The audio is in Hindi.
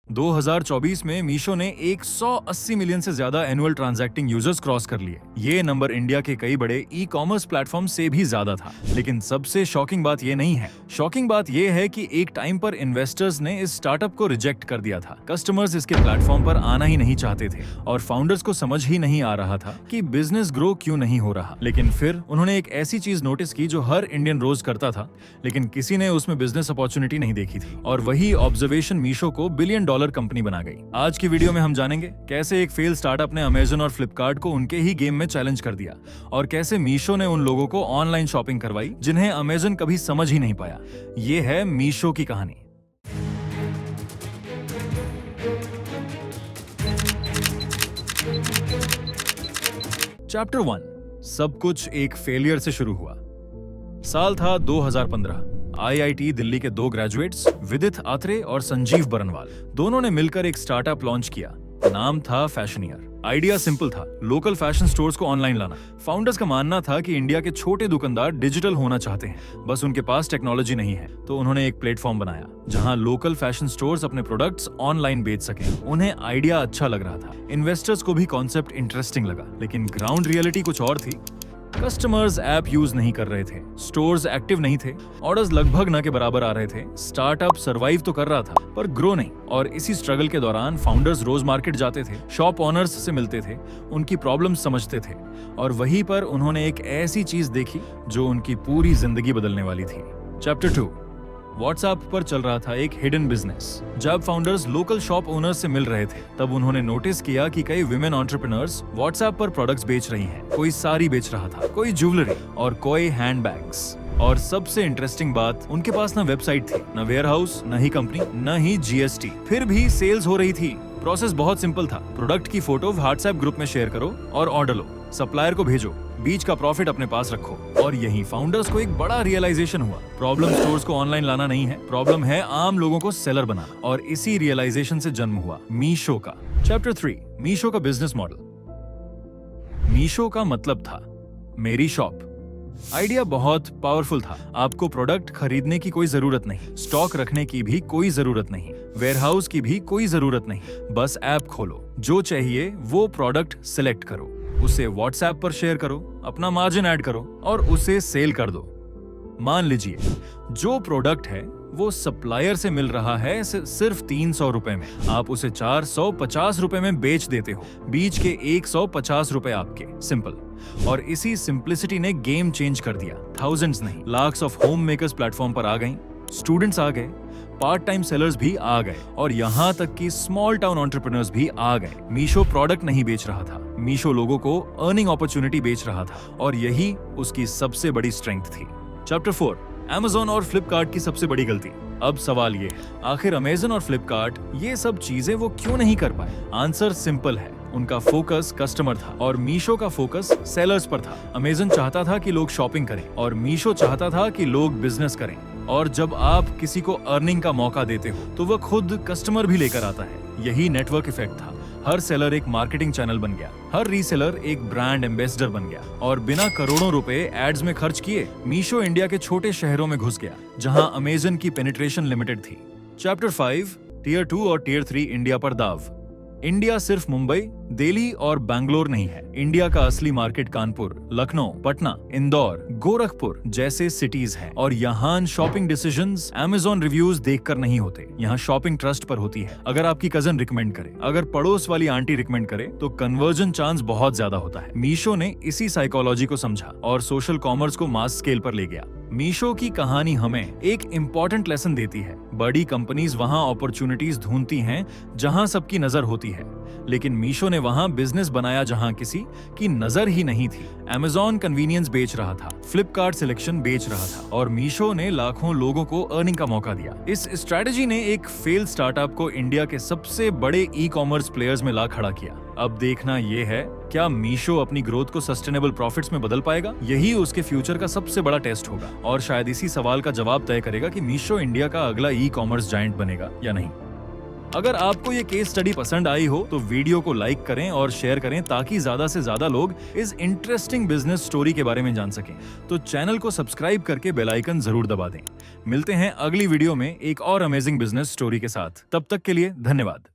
2024 में मीशो ने 180 मिलियन से ज्यादा एनुअल ट्रांजैक्टिंग यूजर्स क्रॉस कर लिए। ये नंबर इंडिया के कई बड़े ई कॉमर्स प्लेटफॉर्म से भी ज्यादा था। लेकिन सबसे शॉकिंग बात ये नहीं है। शॉकिंग बात ये है कि एक टाइम पर इन्वेस्टर्स ने इस स्टार्टअप को रिजेक्ट कर दिया था। कस्टमर्स इसके प्लेटफॉर्म पर आना ही नहीं चाहते थे और फाउंडर्स को समझ ही नहीं आ रहा था कि बिजनेस ग्रो क्यों नहीं हो रहा। लेकिन फिर उन्होंने एक ऐसी चीज नोटिस की जो हर इंडियन रोज करता था, लेकिन किसी ने उसमें बिजनेस अपॉर्चुनिटी नहीं देखी थी। और वही ऑब्जर्वेशन मीशो को बिलियन डॉलर कंपनी बना गई। आज की वीडियो में हम जानेंगे कैसे एक फेल स्टार्टअप ने अमेजन और फ्लिपकार्ट को उनके ही गेम में चैलेंज कर दिया और कैसे मीशो ने उन लोगों को ऑनलाइन शॉपिंग करवाई जिन्हें अमेजन कभी समझ ही नहीं पाया। ये है मीशो की कहानी। चैप्टर 1, सब कुछ एक फेलियर से शुरू हुआ। साल था 2015। आईआईटी दिल्ली के दो ग्रेजुएट्स विदित आत्रे और संजीव बरनवाल दोनों ने मिलकर एक स्टार्टअप लॉन्च किया। नाम था फैशनियर। आइडिया सिंपल था, लोकल फैशन स्टोर्स को ऑनलाइन लाना। फाउंडर्स का मानना था कि इंडिया के छोटे दुकानदार डिजिटल होना चाहते हैं, बस उनके पास टेक्नोलॉजी नहीं है। तो उन्होंने एक प्लेटफॉर्म बनाया जहां लोकल फैशन स्टोर्स अपने प्रोडक्ट्स ऑनलाइन बेच सकें। उन्हें आइडिया अच्छा लग रहा था, इन्वेस्टर्स को भी कॉन्सेप्ट इंटरेस्टिंग लगा, लेकिन ग्राउंड रियलिटी कुछ और थी। कस्टमर्स ऐप यूज नहीं कर रहे थे, स्टोर्स एक्टिव नहीं थे, ऑर्डर्स लगभग न के बराबर आ रहे थे। स्टार्टअप सरवाइव तो कर रहा था पर ग्रो नहीं। और इसी स्ट्रगल के दौरान फाउंडर्स रोज मार्केट जाते थे, शॉप ओनर्स से मिलते थे, उनकी प्रॉब्लम्स समझते थे और वहीं पर उन्होंने एक ऐसी चीज देखी जो उनकी पूरी जिंदगी बदलने वाली थी। चैप्टर 2, व्हाट्सएप पर चल रहा था एक हिडन बिजनेस। जब फाउंडर्स लोकल शॉप ओनर्स से मिल रहे थे तब उन्होंने नोटिस किया कि कई विमेन एंटरप्रेन्योर्स व्हाट्सएप पर प्रोडक्ट्स बेच रही हैं। कोई साड़ी बेच रहा था, कोई ज्वेलरी और कोई हैंडबैग्स। और सबसे इंटरेस्टिंग बात, उनके पास ना वेबसाइट थी, ना वेयरहाउस, न ही कंपनी, न ही जीएसटी। फिर भी सेल्स हो रही थी। प्रोसेस बहुत सिंपल था, प्रोडक्ट की फोटो व्हाट्सएप ग्रुप में शेयर करो और ऑर्डर लो, सप्लायर को भेजो, बीच का प्रॉफिट अपने पास रखो। और यही फाउंडर्स को एक बड़ा रियलाइजेशन हुआ, प्रॉब्लम स्टोर्स को ऑनलाइन लाना नहीं है, प्रॉब्लम है आम लोगों को सेलर बनाना। और इसी रियलाइजेशन से जन्म हुआ मीशो का। चैप्टर 3, मीशो का बिजनेस मॉडल। मीशो का मतलब था मेरी शॉप। आइडिया बहुत पावरफुल था। आपको प्रोडक्ट खरीदने की कोई जरूरत नहीं, स्टॉक रखने की भी कोई जरूरत नहीं, वेयरहाउस की भी कोई जरूरत नहीं। बस ऐप खोलो, जो चाहिए वो प्रोडक्ट सिलेक्ट करो, उसे व्हाट्सएप पर शेयर करो, अपना मार्जिन ऐड करो और उसे सेल कर दो। मान लीजिए जो प्रोडक्ट है वो सप्लायर से मिल रहा है सिर्फ 300 रुपए में, आप उसे 450 रुपए में बेच देते हो। बीच के 150 रुपए आपके। सिंपल। और इसी सिंप्लिसिटी ने गेम चेंज कर दिया। थाउजेंड्स नहीं, lakhs of home makers platform पर आ गई, स्टूडेंट्स आ गए, पार्ट टाइम सेलर्स भी आ गए और यहाँ तक कि स्मॉल टाउन एंटरप्रेन्योर्स भी आ गए। मीशो प्रोडक्ट नहीं बेच रहा था, मीशो लोगों को अर्निंग अपॉर्चुनिटी बेच रहा था और यही उसकी सबसे बड़ी स्ट्रेंथ थी। चैप्टर 4, अमेजन और फ्लिपकार्ट की सबसे बड़ी गलती। अब सवाल ये है, आखिर अमेजन और फ्लिपकार्ट ये सब चीजें वो क्यों नहीं कर पाए? आंसर सिंपल है, उनका फोकस कस्टमर था और मीशो का फोकस सेलर्स पर था। अमेजन चाहता था कि लोग शॉपिंग करें और मीशो चाहता था कि लोग बिजनेस करें। और जब आप किसी को अर्निंग का मौका देते हो तो वह खुद कस्टमर भी लेकर आता है। यही नेटवर्क इफेक्ट था। हर सेलर एक मार्केटिंग चैनल बन गया, हर रीसेलर एक ब्रांड एम्बेसडर बन गया और बिना करोड़ों रुपए एड्स में खर्च किए मीशो इंडिया के छोटे शहरों में घुस गया जहां अमेजन की पेनिट्रेशन लिमिटेड थी। चैप्टर 5, टियर 2 और टियर 3 इंडिया पर दाव। इंडिया सिर्फ मुंबई, दिल्ली और बैंगलोर नहीं है। इंडिया का असली मार्केट कानपुर, लखनऊ, पटना, इंदौर, गोरखपुर जैसे सिटीज हैं और यहाँ शॉपिंग डिसीजंस अमेजॉन रिव्यूज देखकर नहीं होते। यहाँ शॉपिंग ट्रस्ट पर होती है। अगर आपकी कजन रिकमेंड करे, अगर पड़ोस वाली आंटी रिकमेंड करे तो कन्वर्जन चांस बहुत ज्यादा होता है। मीशो ने इसी साइकोलॉजी को समझा और सोशल कॉमर्स को मास स्केल पर ले गया। मीशो की कहानी हमें एक इम्पोर्टेंट लेसन देती है। बड़ी कंपनीज वहां अपॉर्चुनिटीज ढूंढती हैं जहां सबकी नजर होती है, लेकिन मीशो ने वहां बिजनेस बनाया जहां किसी की नजर ही नहीं थी। अमेजॉन कन्वीनियंस बेच रहा था, फ्लिपकार्ट सिलेक्शन बेच रहा था और मीशो ने लाखों लोगों को अर्निंग का मौका दिया। इस स्ट्रेटजी ने एक फेल स्टार्टअप को इंडिया के सबसे बड़े ई कॉमर्स प्लेयर्स में ला खड़ा किया। अब देखना ये है, क्या मीशो अपनी ग्रोथ को सस्टेनेबल प्रॉफिट्स में बदल पाएगा? यही उसके फ्यूचर का सबसे बड़ा टेस्ट होगा और शायद इसी सवाल का जवाब तय करेगा कि मीशो इंडिया का अगला ई कॉमर्स जायंट बनेगा या नहीं। अगर आपको ये केस स्टडी पसंद आई हो तो वीडियो को लाइक करें और शेयर करें ताकि ज्यादा से ज्यादा लोग इस इंटरेस्टिंग बिजनेस स्टोरी के बारे में जान सकें। तो चैनल को सब्सक्राइब करके बेल आइकन जरूर दबा दें। मिलते हैं अगली वीडियो में एक और अमेजिंग बिजनेस स्टोरी के साथ। तब तक के लिए धन्यवाद।